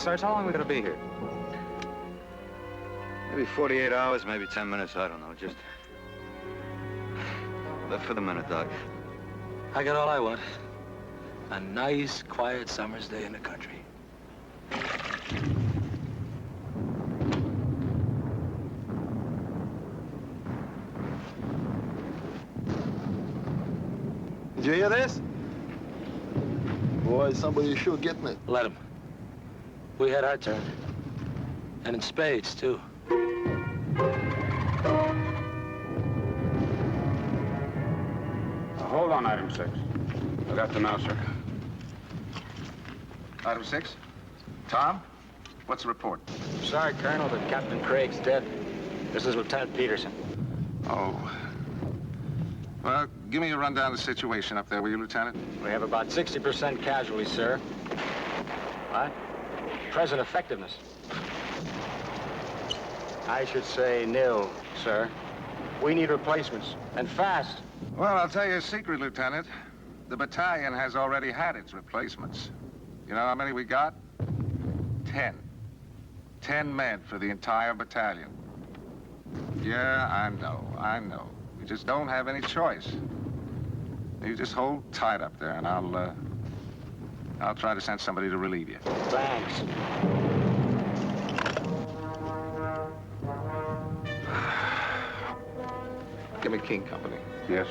Sarge, how long are we gonna be here? Maybe 48 hours, maybe 10 minutes, I don't know. Just live for the minute, Doc. I got all I want. A nice, quiet summer's day in the country. Did you hear this? Boy, somebody sure getting it. Let him. We had our turn. And in spades, too. Hold on, item 6. I got them now, sir. Item 6? Tom? What's the report? Sorry, Colonel, but Captain Craig's dead. This is Lieutenant Peterson. Oh. Well, give me a rundown of the situation up there, will you, Lieutenant? We have about 60% casualties, sir. What? Present effectiveness. I should say nil, sir. We need replacements, and fast. Well, I'll tell you a secret, Lieutenant. The battalion has already had its replacements. You know how many we got? 10. 10 men for the entire battalion. Yeah, I know. We just don't have any choice. You just hold tight up there, and I'll try to send somebody to relieve you. Thanks. Give me King Company. Yes.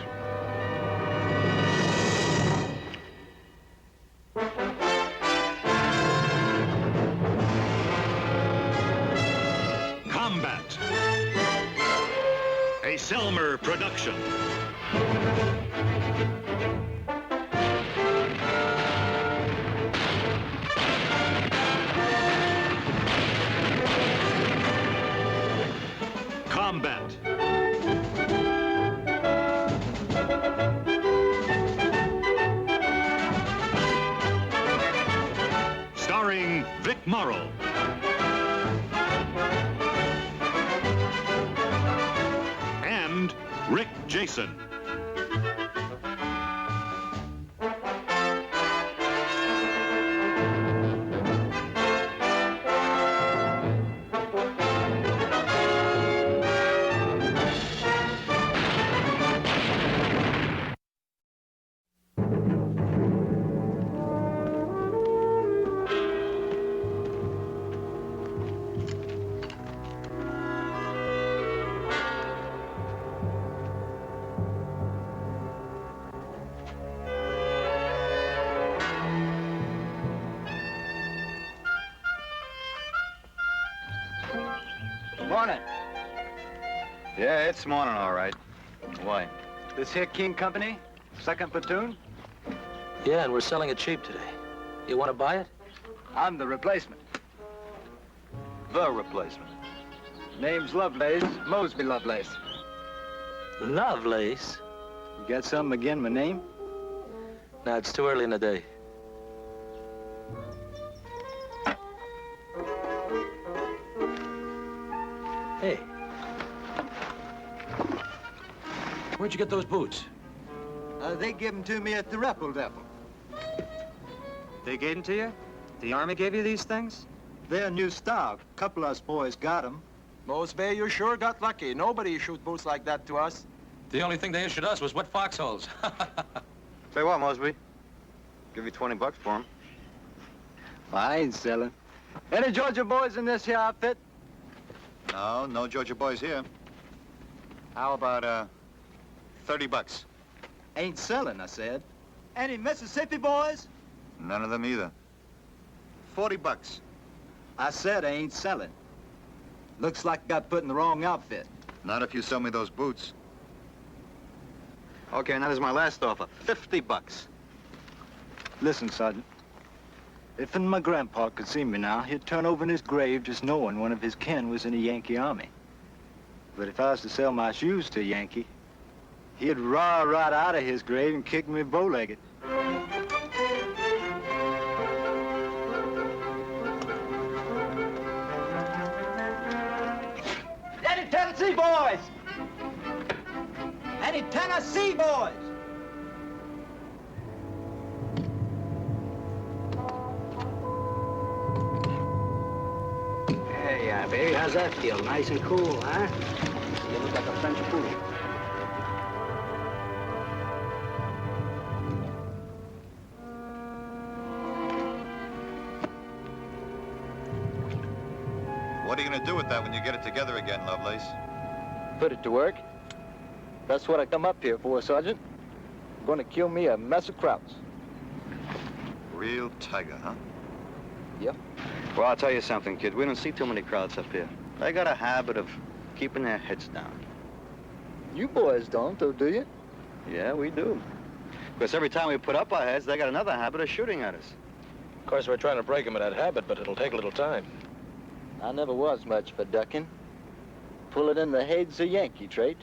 Combat. A Selmer production. Combat. Starring Vic Morrow. And Rick Jason. Morning. Yeah, it's morning, all right. Why? This here King Company, 2nd Platoon. Yeah, and we're selling it cheap today. You want to buy it? I'm the replacement. The replacement. Name's Lovelace, Mosby Lovelace. Lovelace? You got something again, my name? No, it's too early in the day. Hey. Where'd you get those boots? They give them to me at the Repple Depot. They gave them to you? The Army gave you these things? They're new stock. Couple of us boys got them. Mosby, you sure got lucky. Nobody shoot boots like that to us. The only thing they issued us was wet foxholes. Say what, Mosby? Give you 20 bucks for them. Well, I ain't selling. Any Georgia boys in this here outfit? No, no Georgia boys here. How about, 30 bucks? Ain't selling, I said. Any Mississippi boys? None of them either. 40 bucks. I said I ain't selling. Looks like I got put in the wrong outfit. Not if you sell me those boots. Okay, now there's my last offer. 50 bucks. Listen, Sergeant. If my grandpa could see me now, he'd turn over in his grave just knowing one of his kin was in the Yankee Army. But if I was to sell my shoes to a Yankee, he'd raw right out of his grave and kick me bow-legged. Any Tennessee boys? Any Tennessee boys? Barry, how's that feel? Nice and cool, huh? You look like a French poodle. What are you gonna do with that when you get it together again, Lovelace? Put it to work. That's what I come up here for, Sergeant. Gonna kill me a mess of krauts. Real tiger, huh? Yep. Well, I'll tell you something, kid. We don't see too many crowds up here. They got a habit of keeping their heads down. You boys don't, though, do you? Yeah, we do. Because every time we put up our heads, they got another habit of shooting at us. Of course, we're trying to break them of that habit, but it'll take a little time. I never was much for ducking. Pull it in the head's a Yankee trait.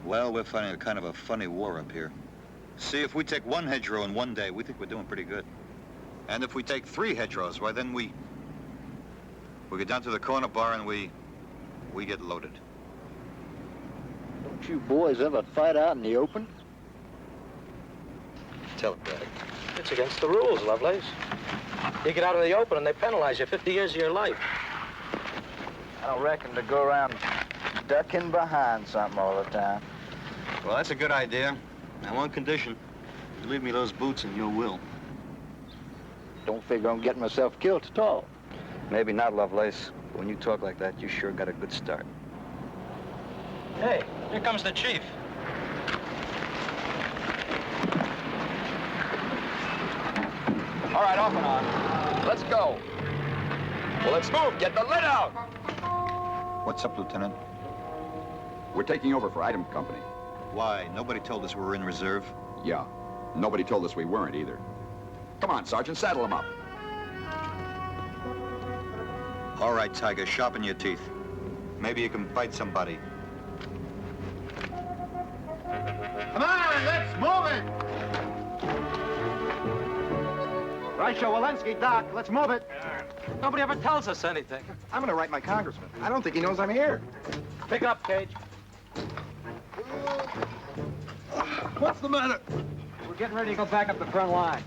Well, we're fighting a kind of a funny war up here. See, if we take one hedgerow in one day, we think we're doing pretty good. And if we take 3 hedgerows, why, then we get down to the corner bar and we get loaded. Don't you boys ever fight out in the open? Tell him, Daddy. It's against the rules, Lovelace. You get out in the open and they penalize you 50 years of your life. I don't reckon to go around ducking behind something all the time. Well, that's a good idea. On one condition. You leave me those boots and your will. Don't figure on getting myself killed at all. Maybe not, Lovelace. But when you talk like that, you sure got a good start. Hey, here comes the chief. All right, off and on. Let's go. Well, let's move. Get the lid out. What's up, Lieutenant? We're taking over for Item Company. Why? Nobody told us we were in reserve. Yeah. Nobody told us we weren't either. Come on, Sergeant, saddle him up. All right, Tiger, sharpen your teeth. Maybe you can bite somebody. Come on, let's move it! Right, Walensky, Doc, let's move it. Nobody ever tells us anything. I'm gonna write my congressman. I don't think he knows I'm here. Pick up, Cage. What's the matter? We're getting ready to go back up the front line.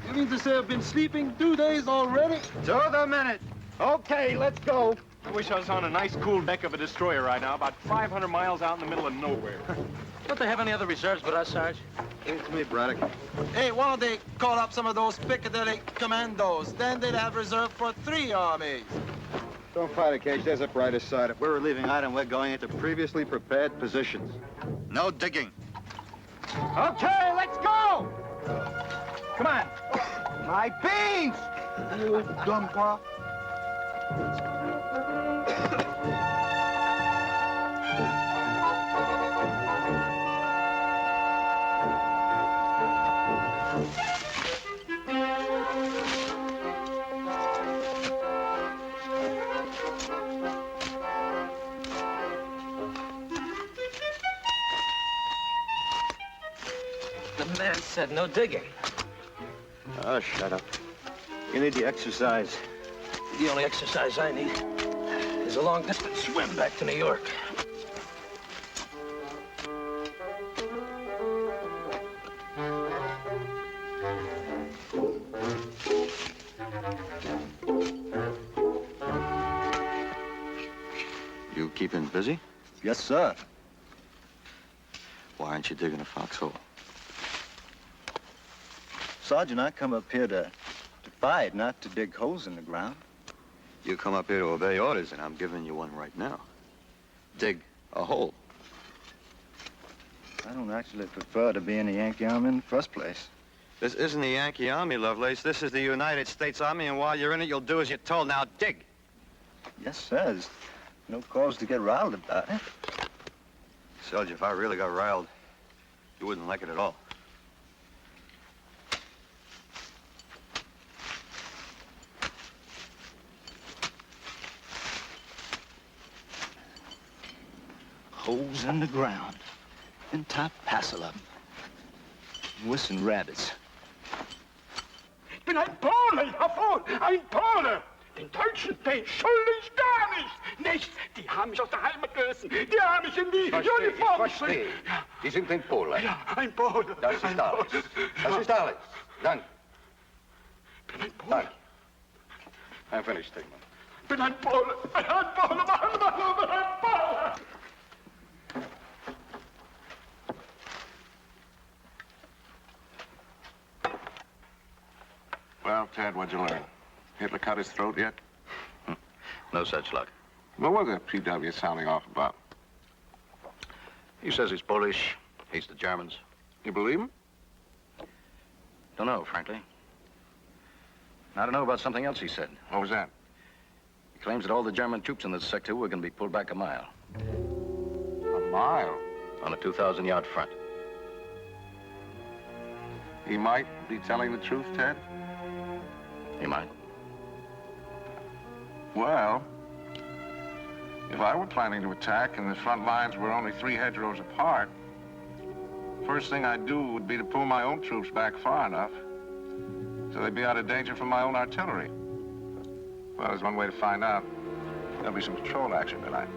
You mean to say I've been sleeping 2 days already? To the minute. Okay, let's go. I wish I was on a nice, cool deck of a destroyer right now, about 500 miles out in the middle of nowhere. Don't they have any other reserves but us, Sarge? Give it to me, Braddock. Hey, why don't they call up some of those Piccadilly commandos? Then they'd have reserve for 3 armies. Don't fight it, Cage. There's a brighter side. If we're relieving item, we're going into previously prepared positions. No digging. Okay, let's go! Come on. My beans! You dumb pop. The man said no digging. Oh, shut up. You need the exercise. The only exercise I need is a long-distance swim back to New York. You keeping busy? Yes, sir. Why aren't you digging a foxhole? Sergeant, I come up here to fight, not to dig holes in the ground. You come up here to obey orders, and I'm giving you one right now. Dig a hole. I don't actually prefer to be in the Yankee Army in the first place. This isn't the Yankee Army, Lovelace. This is the United States Army, and while you're in it, you'll do as you're told. Now, dig. Yes, sir. There's no cause to get riled about it. Sergeant, if I really got riled, you wouldn't like it at all. Holes in the ground. And top passel of them. Wissing rabbits. Ich bin ein Pole, jawohl, ein Pole. Den Deutschen, den schulde ich gar nicht. Die haben mich aus der Heimat gerissen. Die haben mich in die Uniform Verstehe. Die sind ein Pole. Ja, ein Pole. Das ist alles. Das ist alles. Danke. Ich bin ein Pole. Danke. I'm finished, Stigman. Well, Ted, what'd you learn? Hitler cut his throat yet? No such luck. Well, what's that PW sounding off about? He says he's Polish, hates the Germans. You believe him? Don't know, frankly. I don't know about something else he said. What was that? He claims that all the German troops in this sector were going to be pulled back a mile. A mile? On a 2,000-yard front. He might be telling the truth, Ted? He might. Well, if I were planning to attack and the front lines were only 3 hedgerows apart, first thing I'd do would be to pull my own troops back far enough so they'd be out of danger from my own artillery. Well, there's one way to find out. There'll be some patrol action tonight.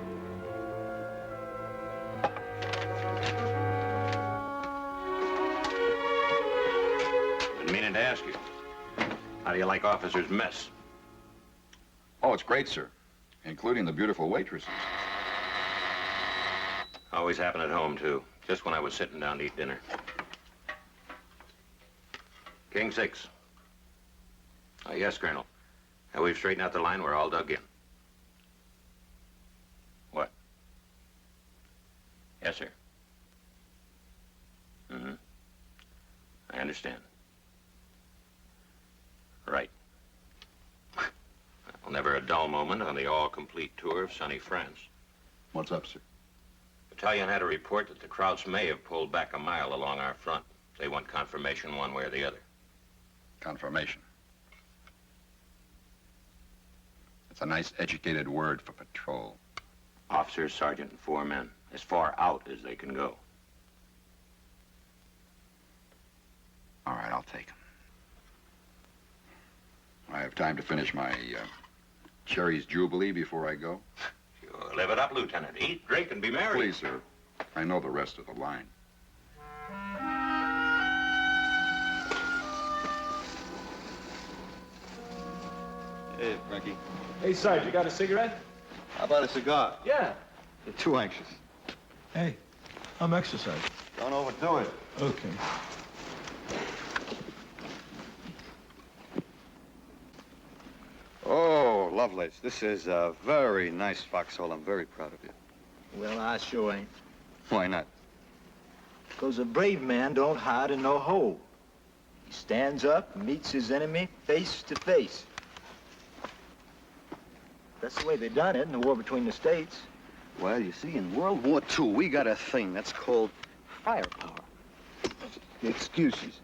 Been meaning to ask you. How do you like officers' mess? Oh, it's great, sir. Including the beautiful waitresses. Always happened at home, too. Just when I was sitting down to eat dinner. King 6. Oh, yes, Colonel. Now we've straightened out the line. We're all dug in. What? Yes, sir. Mm-hmm. I understand. Right. Well, never a dull moment on the all-complete tour of sunny France. What's up, sir? Battalion had a report that the Krauts may have pulled back a mile along our front. They want confirmation one way or the other. Confirmation. That's a nice educated word for patrol. Officer, sergeant, and 4 men. As far out as they can go. All right, I'll take 'em. I have time to finish my Cherry's Jubilee before I go? Sure, live it up, Lieutenant. Eat, drink, and be merry. Please, sir. I know the rest of the line. Hey, Frankie. Hey, Sarge, you got a cigarette? How about a cigar? Yeah. You're too anxious. Hey, I'm exercising. Don't overdo it. Okay. Oh, Lovelace, this is a very nice foxhole. I'm very proud of you. Well, I sure ain't. Why not? Because a brave man don't hide in no hole. He stands up and meets his enemy face to face. That's the way they done it in the war between the states. Well, you see, in World War II, we got a thing that's called firepower. Excuses.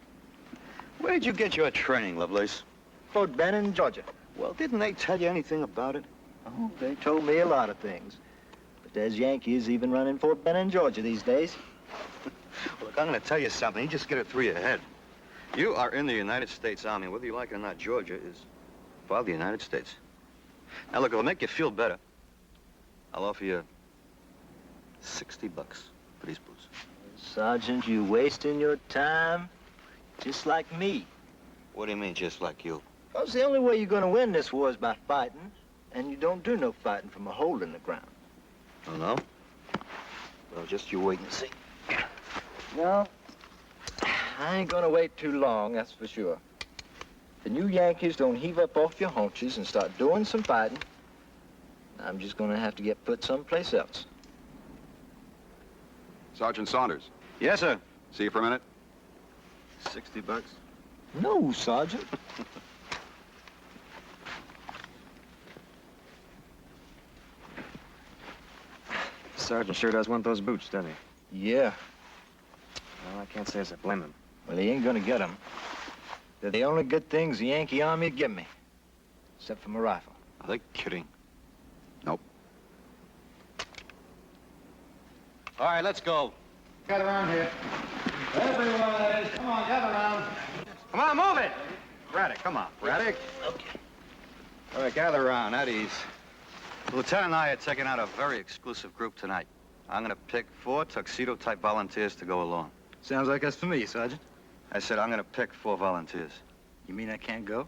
Where'd you get your training, Lovelace? Fort Benning, Georgia. Well, didn't they tell you anything about it? Oh, they told me a lot of things. But there's Yankees even running Fort Benning, Georgia these days. Look, I'm going to tell you something. You just get it through your head. You are in the United States Army. Whether you like it or not, Georgia is part of the United States. Now, look, it'll make you feel better. I'll offer you $60 for these boots. Sergeant, you wasting your time just like me. What do you mean, just like you? Because the only way you're going to win this war is by fighting, and you don't do no fighting from a hole in the ground. Oh, no? Well, just you wait and see. No, I ain't going to wait too long, that's for sure. If the new Yankees don't heave up off your haunches and start doing some fighting, I'm just going to have to get put someplace else. Sergeant Saunders. Yes, sir. See you for a minute? $60? No, Sergeant. Sergeant sure does want those boots, doesn't he? Yeah. Well, I can't say as I blame him. Well, he ain't gonna get them. They're the only good things the Yankee Army give me. Except for my rifle. Are they kidding? Nope. All right, let's go. Gather around here. Everyone, that is. Come on, gather around. Come on, move it! Braddock, come on. Braddock. Okay. All right, gather around, at ease. The lieutenant and I are taking out a very exclusive group tonight. I'm gonna pick 4 tuxedo-type volunteers to go along. Sounds like that's for me, Sergeant. I said I'm gonna pick 4 volunteers. You mean I can't go?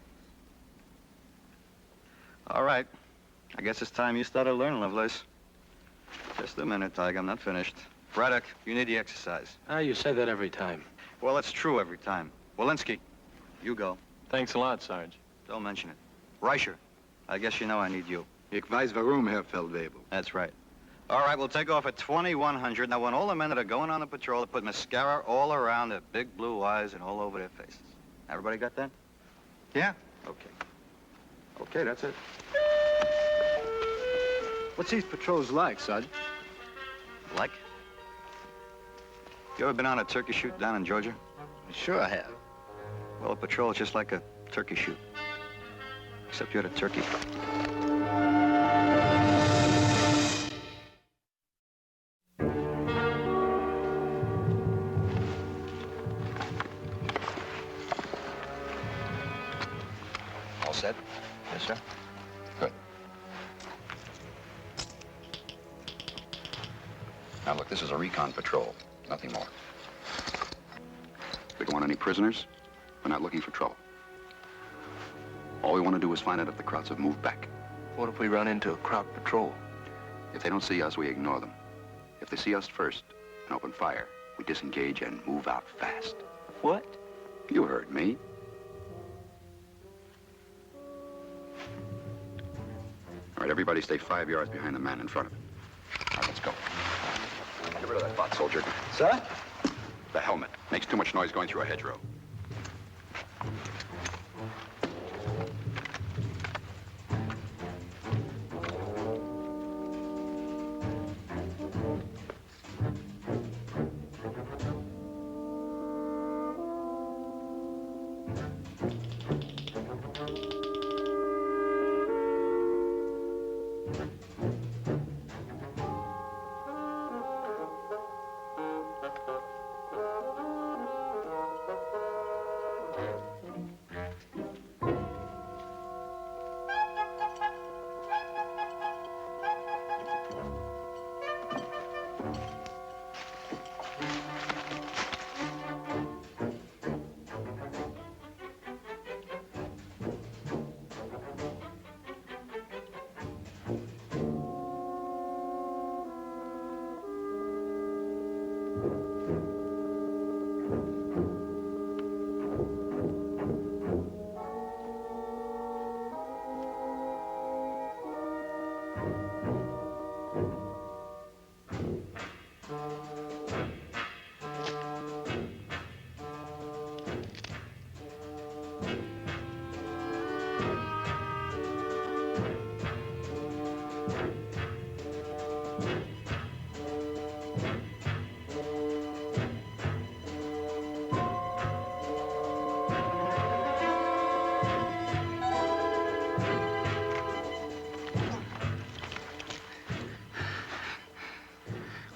All right. I guess it's time you started learning, Lovelace. Just a minute, Tiger. I'm not finished. Braddock, you need the exercise. You say that every time. Well, it's true every time. Walensky, you go. Thanks a lot, Sarge. Don't mention it. Reicher, I guess you know I need you. Ich weiß warum, Herr Feldwebel. That's right. All right, we'll take off at 2100. Now, when all the men that are going on the patrol, they put mascara all around their big blue eyes and all over their faces. Everybody got that? Yeah. Okay. Okay, that's it. What's these patrols like, Sergeant? Like? You ever been on a turkey shoot down in Georgia? Sure I have. Well, a patrol is just like a turkey shoot. Except you're the turkey. All set? Yes, sir. Good. Now, look, this is a recon patrol. Nothing more. We don't want any prisoners. We're not looking for trouble. All we want to do is find out if the Krauts have moved back. What if we run into a Kraut patrol? If they don't see us, we ignore them. If they see us first and open fire, we disengage and move out fast. What? You heard me. All right, everybody stay 5 yards behind the man in front of it. All right, let's go. Get rid of that bot, soldier. Sir? The helmet. Makes too much noise going through a hedgerow.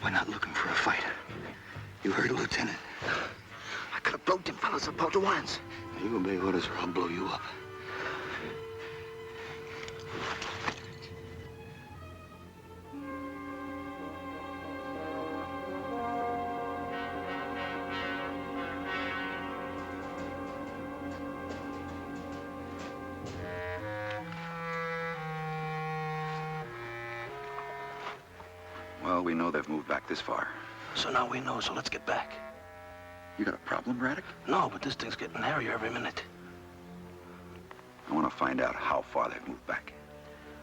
We're not looking for a fight. You heard, Lieutenant? I could have blowed them fellas apart at once. You obey orders or I'll blow you up. Well, we know they've moved back this far. So now we know, so let's get back. You got a problem, Braddock? No, but this thing's getting hairier every minute. I want to find out how far they've moved back.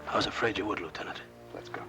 I was afraid you would, Lieutenant. Let's go.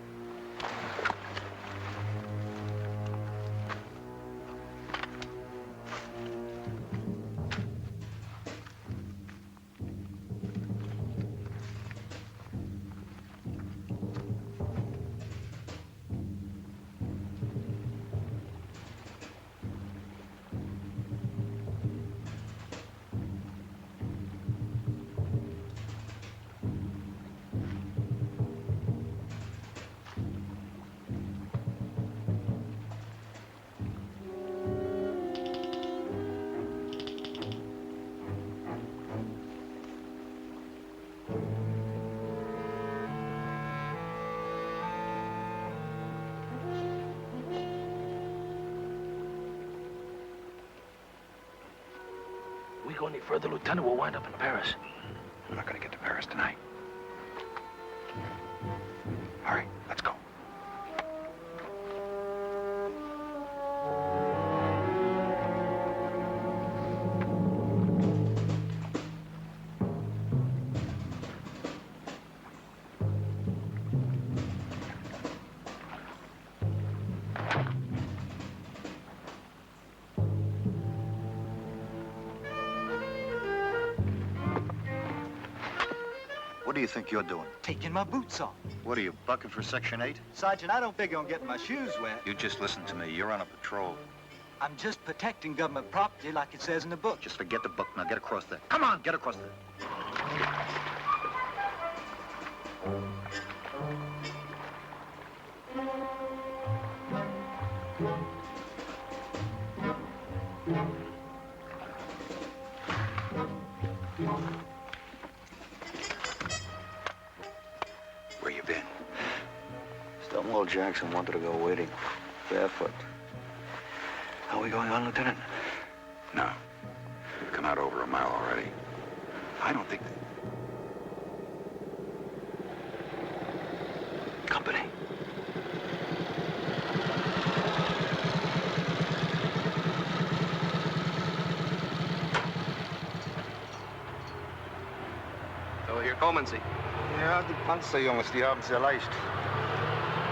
We go any further, Lieutenant, we'll wind up in Paris. We're not going to get to Paris tonight. do you think you're doing? Taking my boots off. What are you, bucking for Section 8? Sergeant, I don't figure on getting my shoes wet. You just listen to me. You're on a patrol. I'm just protecting government property like it says in the book. Just forget the book. Now get across there. Come on, get across there. Where you been? Stonewall Jackson wanted to go waiting. Barefoot. Are we going on, Lieutenant? No. We've come out over a mile already. I don't think... Company. So, hier kommen Sie. Ja, die Panzerjungs, die haben es ja leicht.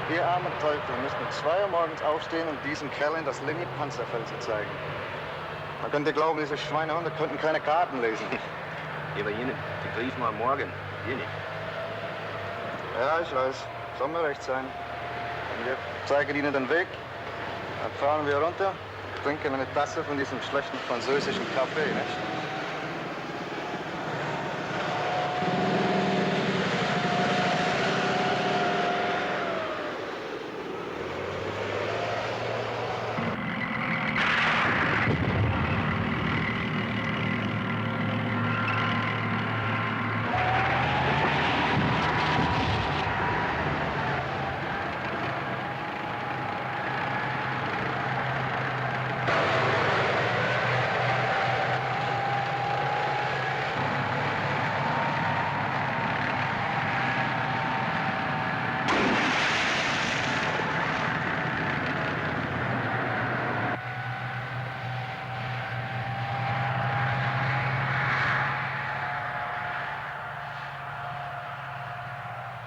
Wir armen Teufel müssen um 2 Uhr morgens aufstehen, um diesem Kerl in das Linie-Panzerfeld zu zeigen. Man könnte glauben, diese Schweinehunde könnten keine Karten lesen. Aber jene, die briefen am Morgen. Jene. Ja, ich weiß. Soll mir recht sein. Und wir zeigen Ihnen den Weg. Dann fahren wir runter, trinken eine Tasse von diesem schlechten französischen Kaffee, nicht?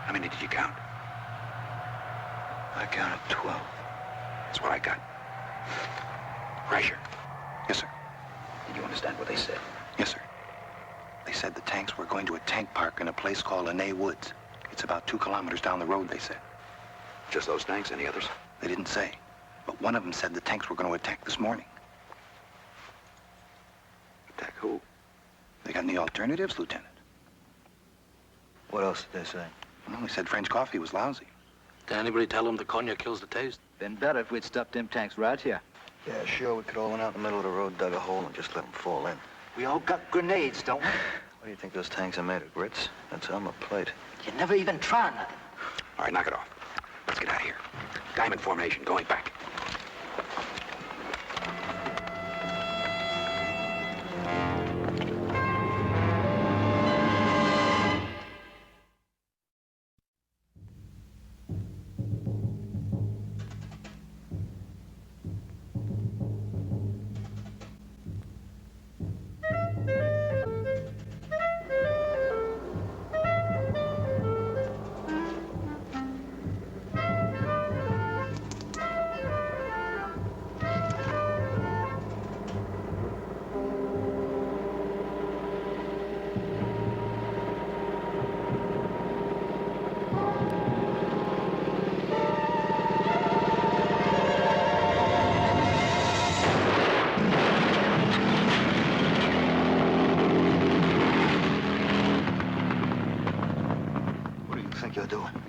How many did you count? I counted 12. That's what I got. Rasher. Yes, sir. Did you understand what they said? Yes, sir. They said the tanks were going to a tank park in a place called Lanay Woods. It's about 2 kilometers down the road, they said. Just those tanks, any others? They didn't say. But one of them said the tanks were going to attack this morning. Attack who? They got any alternatives, Lieutenant? What else did they say? Well, they said French coffee was lousy. Did anybody tell them the cognac kills the taste? Been better if we'd stuffed them tanks right here. Yeah, sure, we could all went out in the middle of the road, dug a hole, and just let them fall in. We all got grenades, don't we? What do you think those tanks are made of, grits? That's armor plate. You never even try nothing. All right, knock it off. Let's get out of here. Diamond formation, going back.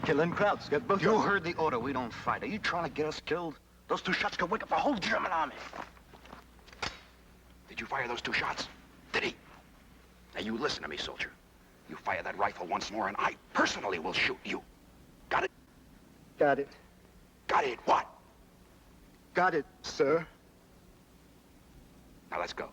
Killing Krauts. Got both. You heard the order. We don't fight. Are you trying to get us killed? Those 2 shots could wake up the whole German army. Did you fire those 2 shots? Did he? Now you listen to me, soldier. You fire that rifle once more and I personally will shoot you. Got it? Got it. Got it, what? Got it, sir. Now let's go.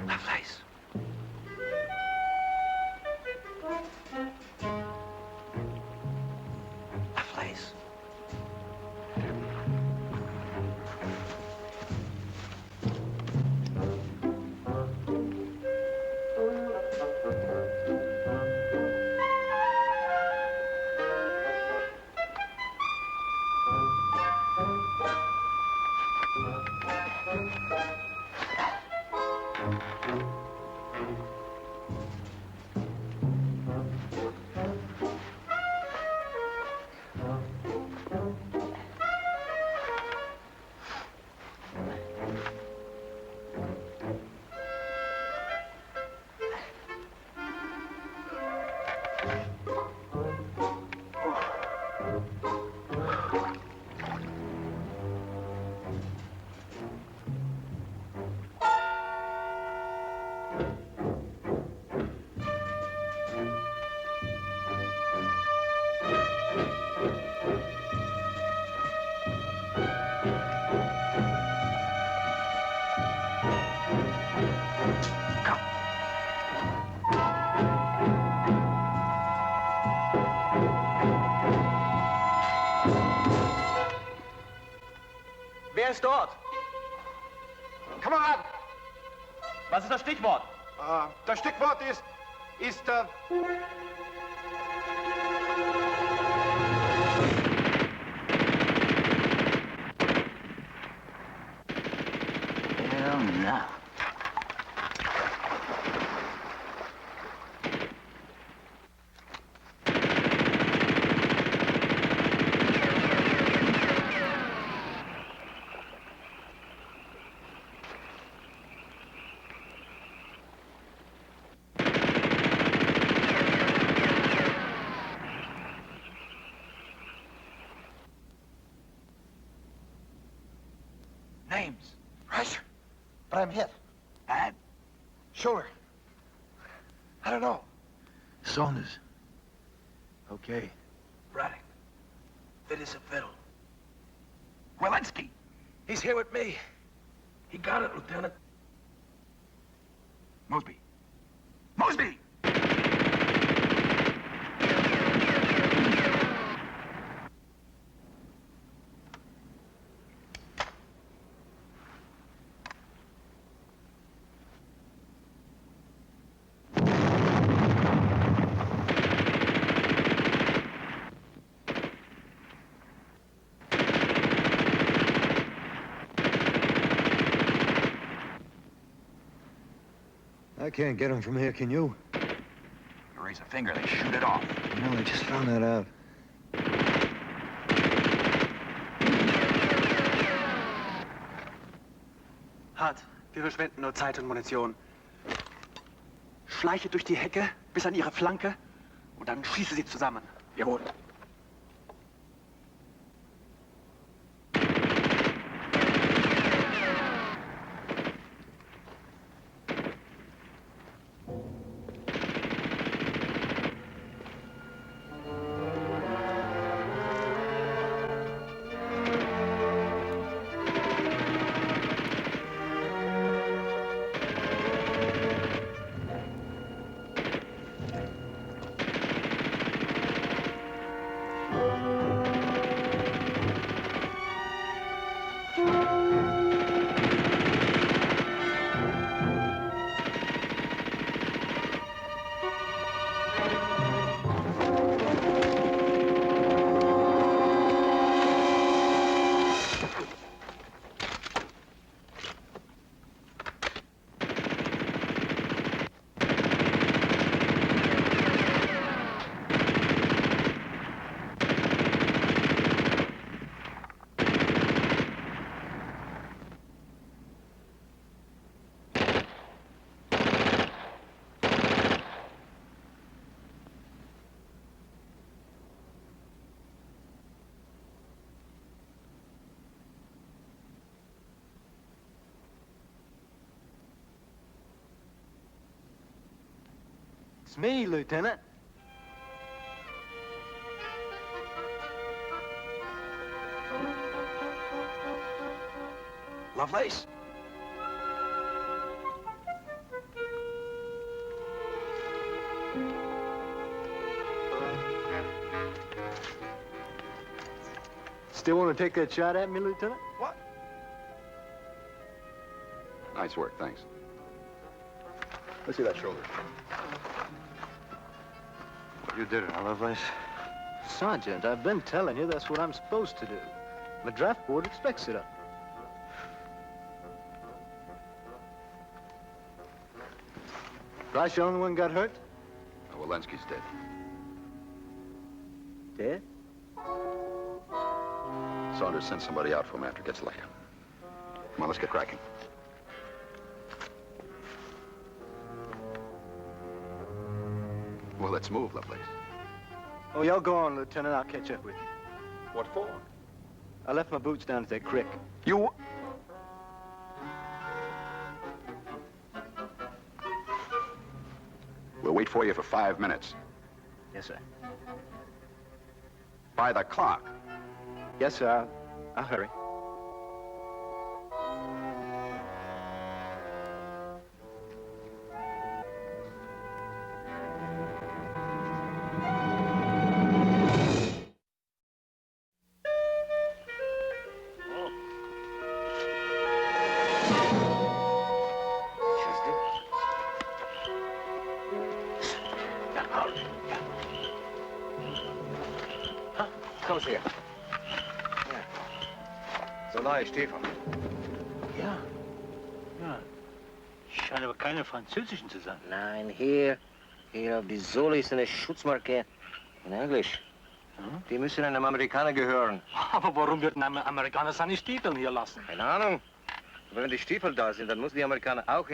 Lovelace. Lovelace. Wer ist dort? Kamerad! Was ist das Stichwort? Das Stichwort ist... Hell no. Names. Right. But I'm hit. And? Shoulder. I don't know. Saunders. Okay. Braddock. Fit is a fiddle. Walensky. He's here with me. He got it, Lieutenant. Mosby. Mosby! I can't get him from here, can you? You raise a finger, they shoot it off. No, I just found that out. Hart, wir verschwenden nur Zeit und Munition. Schleiche durch die Hecke bis an ihre Flanke und dann schieße sie zusammen. Jawohl. It's me, Lieutenant. Lovelace? Still want to take that shot at me, Lieutenant? What? Nice work, thanks. Let's see that shoulder. You did it, huh, Lovelace? Sergeant, I've been telling you that's what I'm supposed to do. The draft board expects it of me. Bryce, the only one got hurt? Walensky's dead. Dead? Saunders sent somebody out for him after it gets light. Come on, let's get cracking. Well, let's move, Lovelace. Oh, y'all go on, Lieutenant. I'll catch up with you. What for? I left my boots down at that creek. You... We'll wait for you for 5 minutes. Yes, sir. By the clock. Yes, sir. I'll hurry. Komm's her. Ja. So neue Stiefel. Ja. Ja. Scheint aber keine französischen zu sein. Nein, hier auf die Sohle ist eine Schutzmarke in Englisch. Die müssen einem Amerikaner gehören. Aber warum wird ein Amerikaner seine Stiefel hier lassen? Keine Ahnung. Aber wenn die Stiefel da sind, dann muss die Amerikaner auch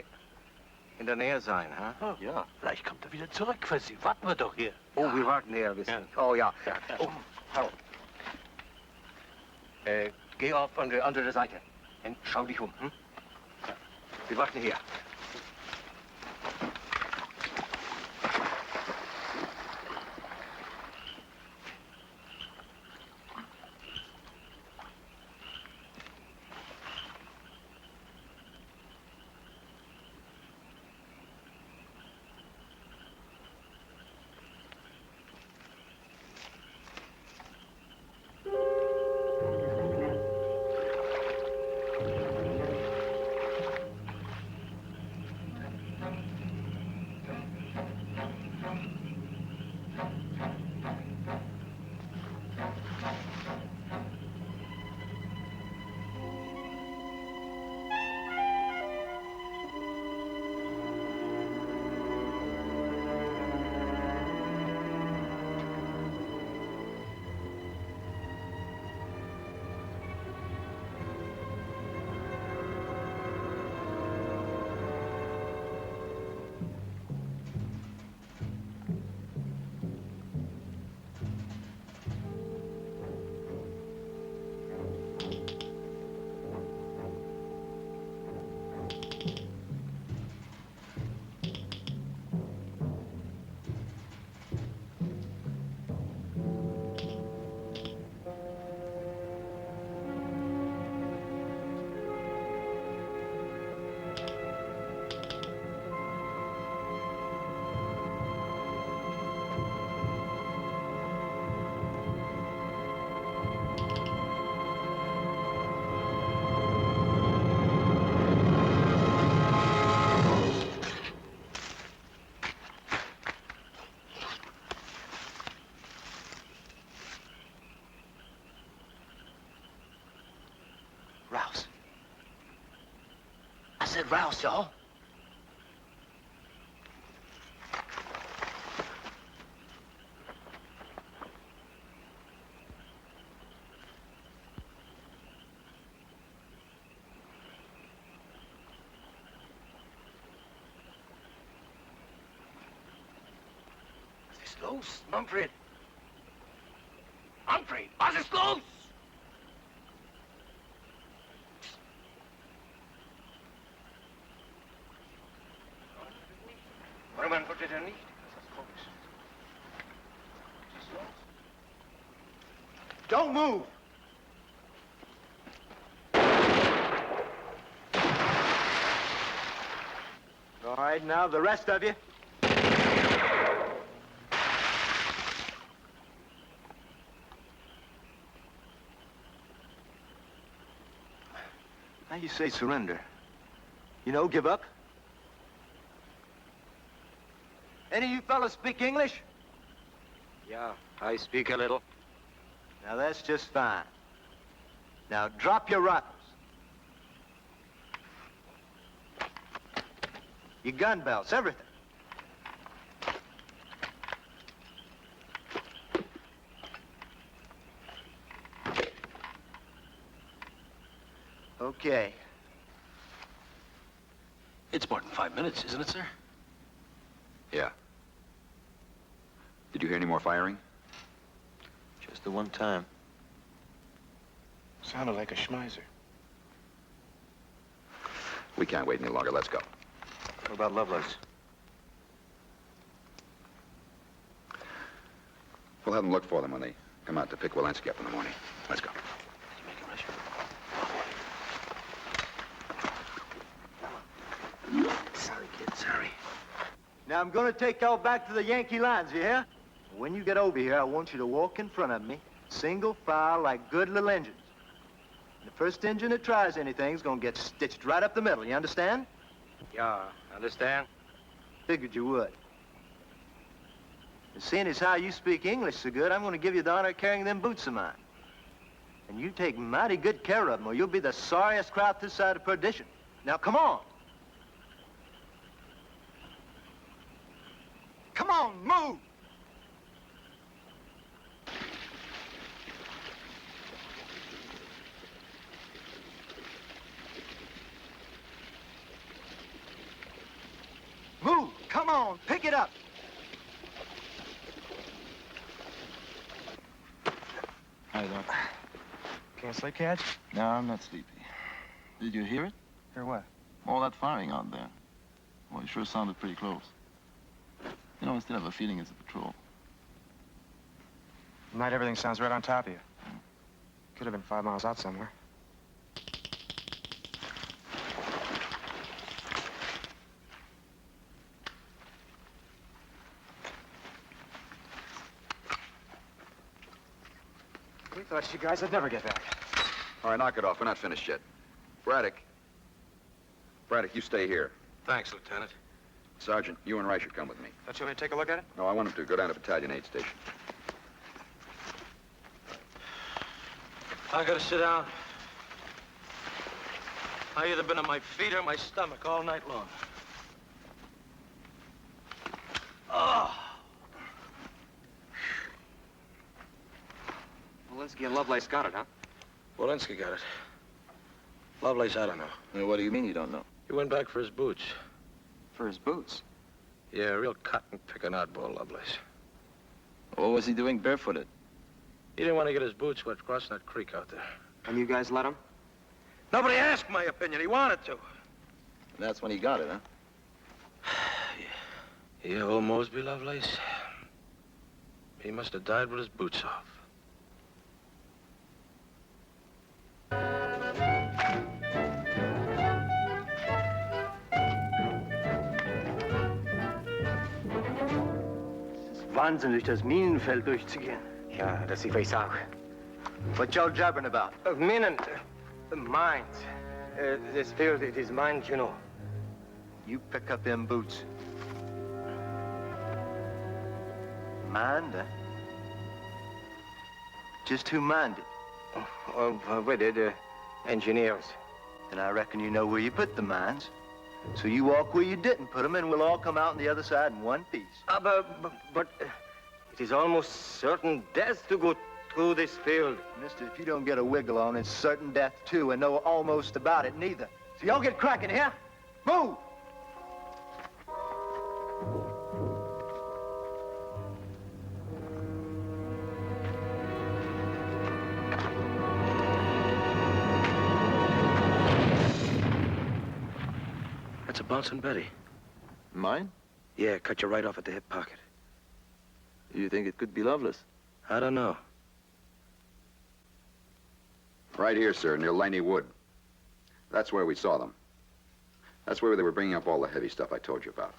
in der Nähe sein, ha? Oh, ja. Vielleicht kommt er wieder zurück für Sie. Warten wir doch hier. Oh, wir warten hier, wissen. Oh, ja. Oh, Harold. Geh auf an die andere Seite und schau dich um. Hm? Ja. Wir warten hier. Rouse. I said rouse, y'all. Was ist los, Manfred? Manfred, was ist los? Warum antwortet er nicht? Don't move. All right, now the rest of you. Now you say surrender. You know, give up? Any of you fellas speak English? Yeah, I speak a little. Now that's just fine. Now drop your rifles. Your gun belts, everything. Okay. It's more than 5 minutes, isn't it, sir? Yeah. Did you hear any more firing? Just the one time. Sounded like a schmeiser. We can't wait any longer. Let's go. What about Lovelace? We'll have them look for them when they come out to pick Walensky up in the morning. Let's go. Sorry, kid, sorry. Now I'm gonna take y'all back to the Yankee lines, you hear? When you get over here, I want you to walk in front of me, single file like good little engines. And the first engine that tries anything's gonna get stitched right up the middle, you understand? Yeah, understand? Figured you would. And seeing as how you speak English so good, I'm gonna give you the honor of carrying them boots of mine. And you take mighty good care of them, or you'll be the sorriest crowd this side of perdition. Now, come on. Come on, move! Move! Come on, pick it up! Hi, Doc. Can't sleep, Catch? No, I'm not sleepy. Did you hear it? Hear what? All that firing out there. Well, it sure sounded pretty close. You know, I still have a feeling it's a patrol. Tonight, everything sounds right on top of you. Could have been 5 miles out somewhere. We thought you guys would never get back. All right, knock it off. We're not finished yet. Braddock. Braddock, you stay here. Thanks, Lieutenant. Sergeant, you and Rice should come with me. Don't you want me to take a look at it? No, I want him to go down to Battalion 8 station. I gotta sit down. I either been on my feet or my stomach all night long. Oh. Walensky and Lovelace got it, huh? Walensky got it. Lovelace, I don't know. Well, what do you mean you don't know? He went back for his boots. For his boots? Yeah, real cotton-picking oddball, Lovelace. What was he doing barefooted? He didn't want to get his boots wet crossing that creek out there. And you guys let him? Nobody asked my opinion. He wanted to. That's when he got it, huh? Yeah, old Mosby Lovelace. He must have died with his boots off. Wahnsinn, durch das Minenfeld durchzugehen. Ja, das weiß ich auch. What y'all jabbering about? Minen, mines. This field, it is mines, you know. You pick up them boots. Mind? Just who minded? With the engineers. Then I reckon you know where you put the mines. So you walk where you didn't put them, and we'll all come out on the other side in one piece. But it is almost certain death to go through this field. Mister, if you don't get a wiggle on, it's certain death, too, and no almost about it, neither. So y'all get cracking here. Move! That's a bouncing Betty. Mine? Yeah, cut you right off at the hip pocket. You think it could be Lovelace? I don't know. Right here, sir, near Laney Wood. That's where we saw them. That's where they were bringing up all the heavy stuff I told you about.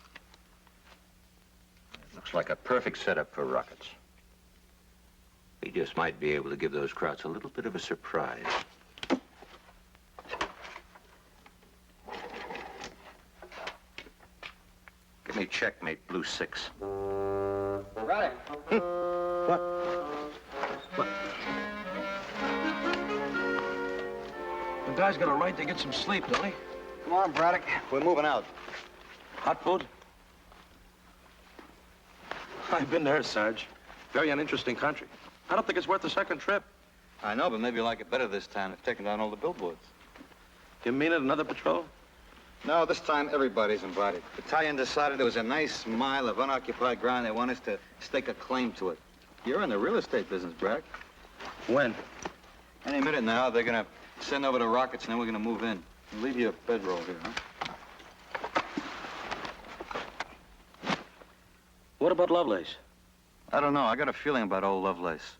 Looks like a perfect setup for rockets. We just might be able to give those Krauts a little bit of a surprise. Give me checkmate, blue 6. Right. What? The guy's got a right to get some sleep, don't he? Come on, Braddock. We're moving out. Hot food? I've been there, Sarge. Very uninteresting country. I don't think it's worth the second trip. I know, but maybe you like it better this time. They've taken down all the billboards. You mean it, another patrol? No, this time everybody's invited. The battalion decided there was a nice mile of unoccupied ground. They want us to stake a claim to it. You're in the real estate business, Braddock. When? Any minute now, they're gonna send over the rockets, and then we're gonna move in. Leave you a bedroll here, huh? What about Lovelace? I don't know. I got a feeling about old Lovelace.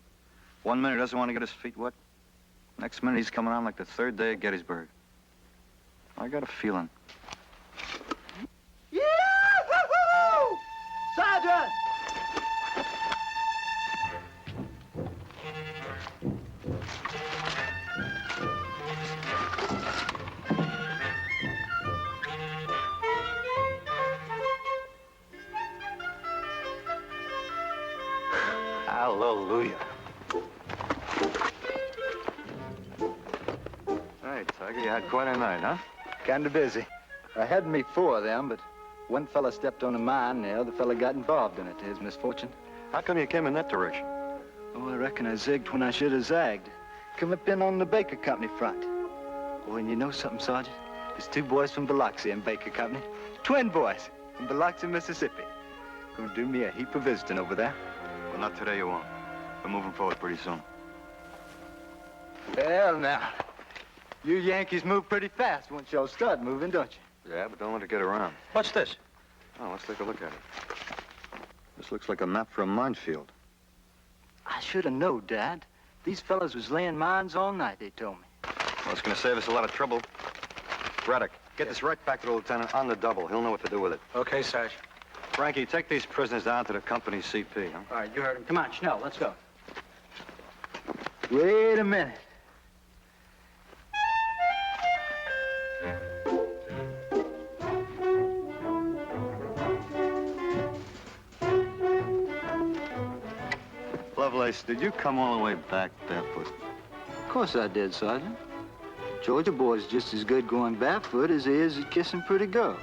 1 minute he doesn't want to get his feet wet. Next minute he's coming on like the third day at Gettysburg. I got a feeling. Yeah! Woo-hoo-hoo! Sergeant! Hallelujah. Hey, Tiger, you had quite a night, huh? Kinda busy. I had me 4 of them, but one fella stepped on a mine, and the other fella got involved in it, to his misfortune. How come you came in that direction? Oh, I reckon I zigged when I should have zagged. Come up in on the Baker Company front. Oh, and you know something, Sergeant? There's 2 boys from Biloxi in Baker Company. Twin boys from Biloxi, Mississippi. Gonna do me a heap of visiting over there. Well, not today, you won't. We're moving forward pretty soon. Well, now, you Yankees move pretty fast once y'all start moving, don't you? Yeah, but don't let it get around. What's this? Oh, let's take a look at it. This looks like a map for a minefield. I should have known, Dad. These fellas was laying mines all night, they told me. Well, it's going to save us a lot of trouble. Braddock, get this right back to the lieutenant on the double. He'll know what to do with it. Okay, Sarge. Frankie, take these prisoners down to the company CP, huh? All right, you heard him. Come on, Schnell, let's go. Wait a minute. Lovelace, did you come all the way back barefoot? Of course I did, Sergeant. Georgia boy's just as good going barefoot as he is at kissing pretty girls.